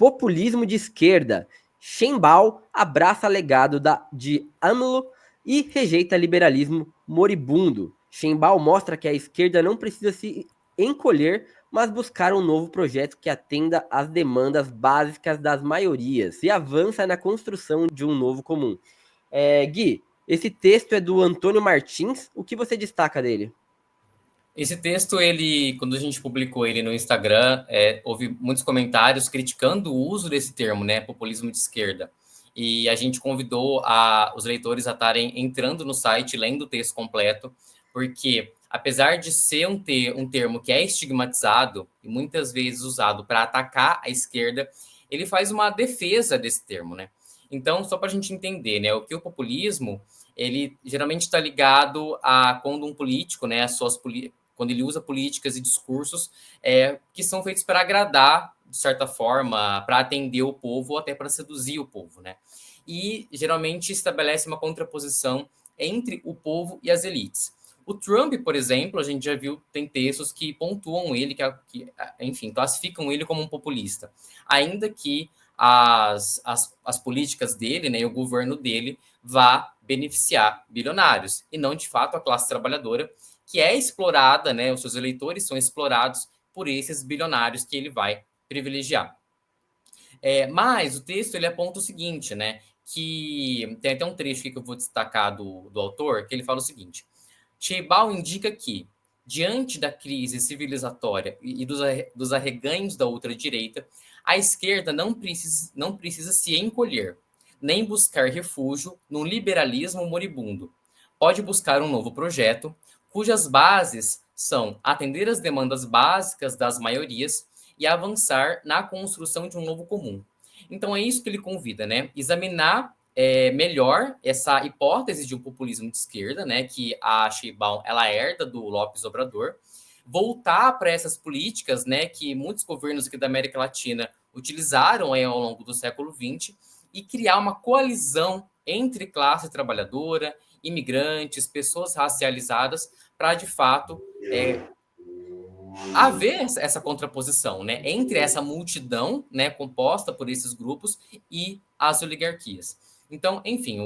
populismo de esquerda. Sheinbaum abraça legado de AMLO e rejeita liberalismo moribundo. Sheinbaum mostra que a esquerda não precisa se encolher, mas buscar um novo projeto que atenda às demandas básicas das maiorias e avança na construção de um novo comum. Gui, esse texto é do Antônio Martins. O que você destaca dele? Esse texto, quando a gente publicou ele no Instagram, houve muitos comentários criticando o uso desse termo, né, populismo de esquerda. E a gente convidou os leitores a estarem entrando no site, lendo o texto completo, porque apesar de ser um termo que é estigmatizado e muitas vezes usado para atacar a esquerda, ele faz uma defesa desse termo, né? Então, só para a gente entender, né, o que o populismo, ele geralmente está ligado a quando um político, né, quando ele usa políticas e discursos que são feitos para agradar, de certa forma, para atender o povo ou até para seduzir o povo, né? E geralmente estabelece uma contraposição entre o povo e as elites. O Trump, por exemplo, a gente já viu, tem textos que pontuam ele, enfim, classificam ele como um populista, ainda que as políticas dele, né, e o governo dele vá beneficiar bilionários, e não, de fato, a classe trabalhadora, que é explorada, né, os seus eleitores são explorados por esses bilionários que ele vai privilegiar. Mas o texto ele aponta o seguinte, né, que tem até um trecho aqui que eu vou destacar do autor, que ele fala o seguinte: Sheinbaum indica que, diante da crise civilizatória e dos arreganhos da ultradireita, a esquerda não precisa se encolher, nem buscar refúgio num liberalismo moribundo. Pode buscar um novo projeto, cujas bases são atender às demandas básicas das maiorias e avançar na construção de um novo comum. Então é isso que ele convida, né? Examinar melhor essa hipótese de um populismo de esquerda, né, que a Sheinbaum ela herda do Lopes Obrador, voltar para essas políticas, né, que muitos governos aqui da América Latina utilizaram ao longo do século XX e criar uma coalizão entre classe trabalhadora, imigrantes, pessoas racializadas, para de fato haver essa contraposição, né, entre essa multidão, né, composta por esses grupos e as oligarquias. Então, enfim,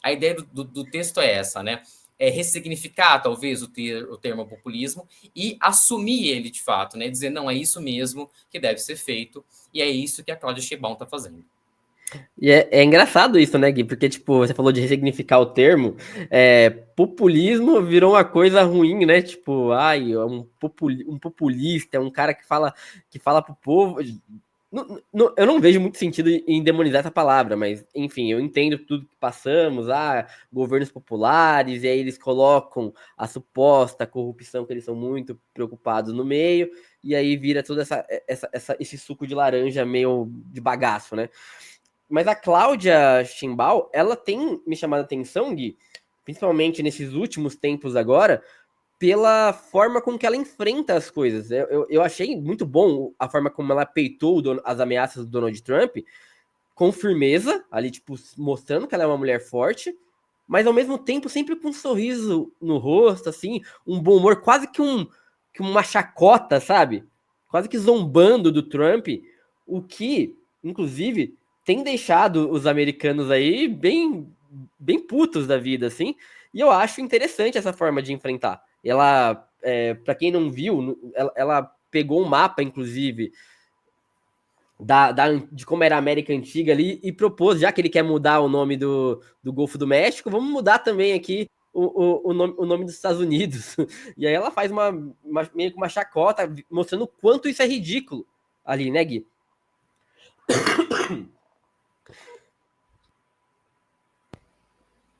a ideia do texto é essa, né? É ressignificar, talvez, o termo populismo e assumir ele de fato, né? Dizer, não, é isso mesmo que deve ser feito, e é isso que a Cláudia Sheinbaum está fazendo. E é engraçado isso, né, Gui? Porque, tipo, você falou de ressignificar o termo, populismo virou uma coisa ruim, né? Tipo, ai, é um populista, é um cara que fala pro povo. Eu não vejo muito sentido em demonizar essa palavra, mas, enfim, eu entendo tudo que passamos, governos populares, e aí eles colocam a suposta corrupção que eles são muito preocupados no meio, e aí vira todo esse suco de laranja meio de bagaço, né? Mas a Cláudia Sheinbaum, ela tem me chamado a atenção, Gui, principalmente nesses últimos tempos agora, pela forma com que ela enfrenta as coisas. Eu achei muito bom a forma como ela peitou as ameaças do Donald Trump com firmeza, ali, tipo, mostrando que ela é uma mulher forte, mas ao mesmo tempo sempre com um sorriso no rosto, assim, um bom humor, quase que uma chacota, sabe? Quase que zombando do Trump, o que, inclusive, tem deixado os americanos aí bem putos da vida, assim, e eu acho interessante essa forma de enfrentar. Ela, para quem não viu, ela pegou um mapa, inclusive, de como era a América Antiga ali e propôs, já que ele quer mudar o nome do Golfo do México, vamos mudar também aqui o nome dos Estados Unidos. E aí ela faz meio que uma chacota, mostrando o quanto isso é ridículo ali, né, Gui?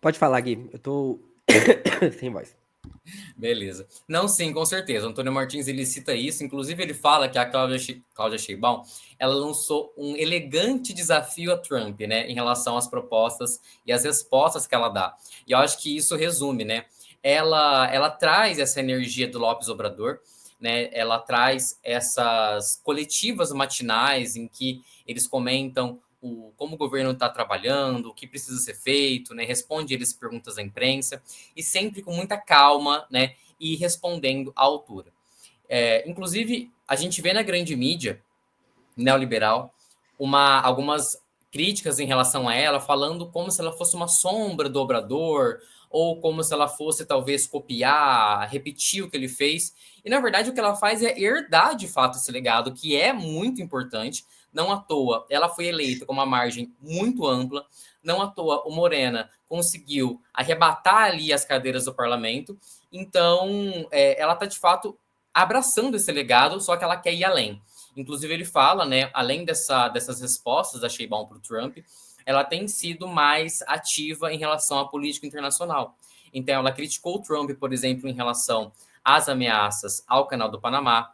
Pode falar, Gui. Eu tô sem voz. Beleza. Não, sim, com certeza. O Antônio Martins, ele cita isso. Inclusive, ele fala que a Cláudia Sheinbaum, ela lançou um elegante desafio a Trump, né, em relação às propostas e às respostas que ela dá. E eu acho que isso resume, né? Ela traz essa energia do Lopes Obrador, né? Ela traz essas coletivas matinais em que eles comentam como o governo está trabalhando, o que precisa ser feito, né? Responde eles perguntas da imprensa e sempre com muita calma, né? E respondendo à altura. Inclusive, a gente vê na grande mídia neoliberal, algumas críticas em relação a ela, falando como se ela fosse uma sombra do Obrador, ou como se ela fosse talvez copiar, repetir o que ele fez. E na verdade o que ela faz é herdar de fato esse legado, que é muito importante. Não à toa, ela foi eleita com uma margem muito ampla. Não à toa, o Morena conseguiu arrebatar ali as cadeiras do parlamento. Então, ela está de fato abraçando esse legado, só que ela quer ir além. Inclusive, ele fala, né, além dessas respostas da Sheinbaum para o Trump, ela tem sido mais ativa em relação à política internacional. Então, ela criticou o Trump, por exemplo, em relação às ameaças ao Canal do Panamá.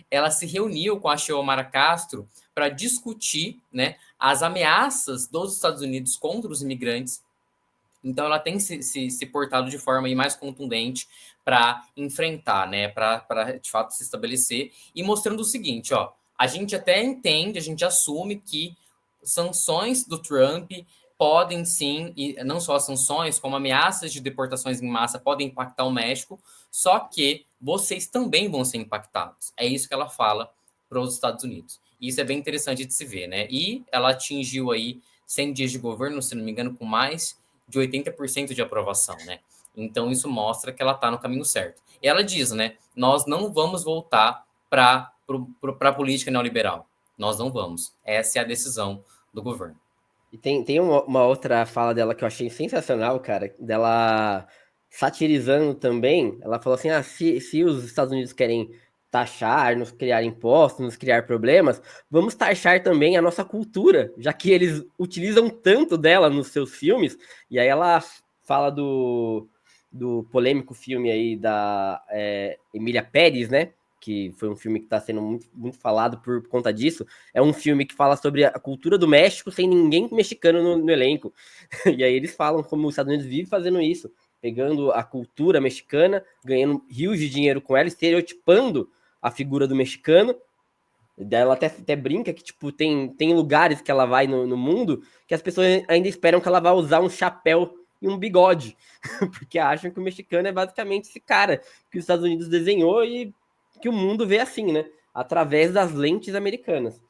Ela se reuniu com a Xiomara Castro para discutir, né, as ameaças dos Estados Unidos contra os imigrantes. Então, ela tem se portado de forma aí mais contundente para enfrentar, né, para de fato se estabelecer e mostrando o seguinte, ó, a gente até entende, a gente assume que sanções do Trump podem sim, e não só sanções, como ameaças de deportações em massa podem impactar o México, só que vocês também vão ser impactados. É isso que ela fala para os Estados Unidos. E isso é bem interessante de se ver, né? E ela atingiu aí 100 dias de governo, se não me engano, com mais de 80% de aprovação, né? Então isso mostra que ela está no caminho certo. E ela diz, né? Nós não vamos voltar para a política neoliberal. Nós não vamos. Essa é a decisão do governo. E tem uma outra fala dela que eu achei sensacional, cara, dela satirizando também. Ela falou assim: se os Estados Unidos querem taxar, nos criar impostos, nos criar problemas, vamos taxar também a nossa cultura, já que eles utilizam tanto dela nos seus filmes. E aí ela fala do polêmico filme aí da Emília Pérez, né? Que foi um filme que está sendo muito falado por conta disso. É um filme que fala sobre a cultura do México sem ninguém mexicano no elenco. E aí eles falam como os Estados Unidos vive fazendo isso, pegando a cultura mexicana, ganhando rios de dinheiro com ela, estereotipando a figura do mexicano. Ela até brinca que, tipo, tem lugares que ela vai no mundo que as pessoas ainda esperam que ela vá usar um chapéu e um bigode, porque acham que o mexicano é basicamente esse cara que os Estados Unidos desenhou e que o mundo vê assim, né? Através das lentes americanas.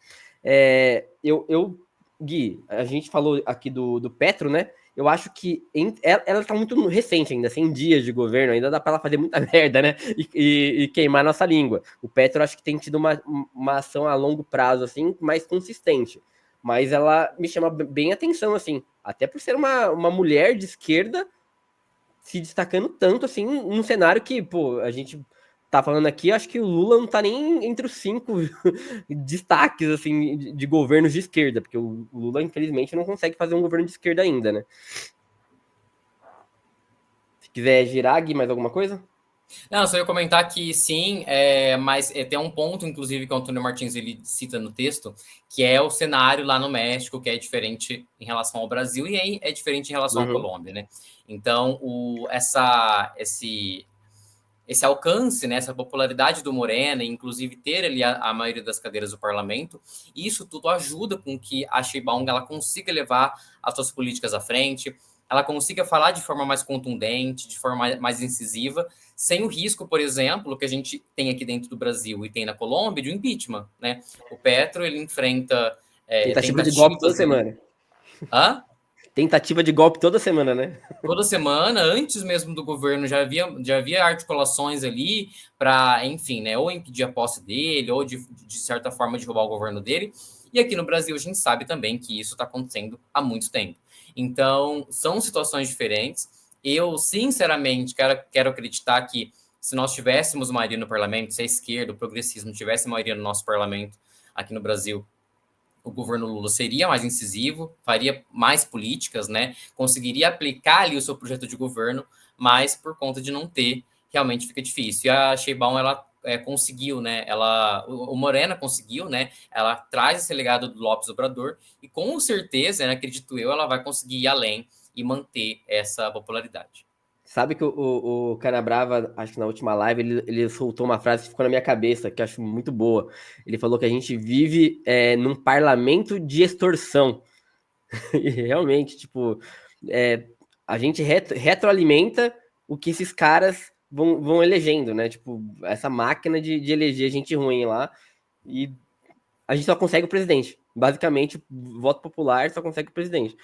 Gui, a gente falou aqui do Petro, né? Eu acho que ela tá muito recente ainda, 100 dias de governo, ainda dá para ela fazer muita merda, né? E queimar nossa língua. O Petro acho que tem tido uma ação a longo prazo, assim, mais consistente. Mas ela me chama bem atenção, assim, até por ser uma mulher de esquerda se destacando tanto, assim, num cenário que, pô, a gente tá falando aqui, acho que o Lula não tá nem entre os 5 destaques, assim, de governos de esquerda, porque o Lula, infelizmente, não consegue fazer um governo de esquerda ainda, né? Se quiser girar, Gui, mais alguma coisa? Não, só ia comentar que sim, mas tem um ponto, inclusive, que o Antônio Martins ele cita no texto, que é o cenário lá no México, que é diferente em relação ao Brasil e aí é diferente em relação à Colômbia, né? Então, esse alcance, né, essa popularidade do Morena, inclusive ter ali a maioria das cadeiras do parlamento, isso tudo ajuda com que a Sheinbaum ela consiga levar as suas políticas à frente, ela consiga falar de forma mais contundente, de forma mais incisiva, sem o risco, por exemplo, que a gente tem aqui dentro do Brasil e tem na Colômbia, de um impeachment, né? O Petro, ele enfrenta tentativa de golpe toda semana. Hã? Tentativa de golpe toda semana, né? Toda semana, antes mesmo do governo, já havia articulações ali para, enfim, né, ou impedir a posse dele, ou de certa forma de roubar o governo dele. E aqui no Brasil a gente sabe também que isso está acontecendo há muito tempo. Então, são situações diferentes. Eu, sinceramente, quero acreditar que se nós tivéssemos maioria no parlamento, se a esquerda, o progressismo tivesse maioria no nosso parlamento aqui no Brasil, o governo Lula seria mais incisivo, faria mais políticas, né? Conseguiria aplicar ali o seu projeto de governo, mas por conta de não ter, realmente fica difícil. E a Sheinbaum, ela conseguiu, né? O Morena conseguiu, né? Ela traz esse legado do Lopes Obrador e com certeza, né, acredito eu, ela vai conseguir ir além e manter essa popularidade. Sabe que o Canabrava, acho que na última live, ele soltou uma frase que ficou na minha cabeça, que eu acho muito boa. Ele falou que a gente vive num parlamento de extorsão. E realmente, tipo, a gente retroalimenta o que esses caras vão elegendo, né? Tipo, essa máquina de eleger gente ruim lá. E a gente só consegue o presidente. Basicamente, voto popular só consegue o presidente.